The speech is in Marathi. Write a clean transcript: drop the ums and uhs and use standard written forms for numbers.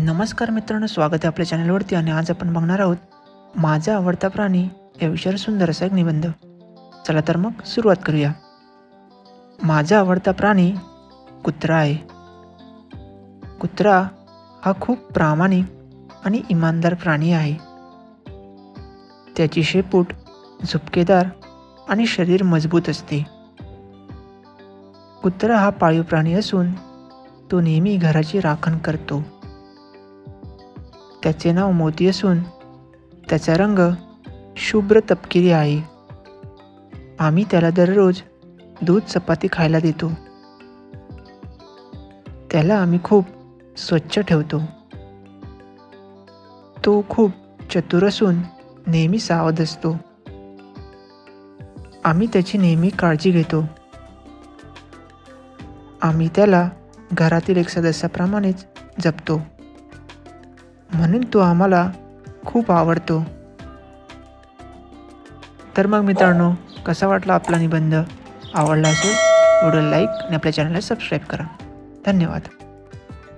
नमस्कार मित्रांनो, स्वागत आहे आपल्या चॅनलवरती। आणि आज आपण बघणार आहोत माझा आवडता प्राणी या विषयावर सुंदर असा एक निबंध। चला तर मग सुरुवात करूया। माझा आवडता प्राणी कुत्रा आहे। कुत्रा हा खूप प्रामाणिक आणि इमानदार प्राणी आहे। त्याची शेपूट झुपकेदार आणि शरीर मजबूत असते। कुत्रा हा पाळीव प्राणी असून तो नेहमी घराची राखण करतो। त्याचे नाव मोती असून त्याचा रंग शुभ्र तपकिरी आहे। आम्ही त्याला दररोज दूध चपाती खायला देतो। त्याला आम्ही खूप स्वच्छ ठेवतो। तो खूप चतुर असून नेहमी सावध असतो। आम्ही त्याची नेहमी काळजी घेतो। आम्ही त्याला घरातील एक सदस्याप्रमाणेच जपतो, म्हणून तो आम्हाला खूप आवडतो। तर मग मित्रांनो, कसा वाटला आपला निबंध? आवडला असेल व्हिडिओला लाईक आणि आपल्या चॅनलला सबस्क्राईब करा। धन्यवाद।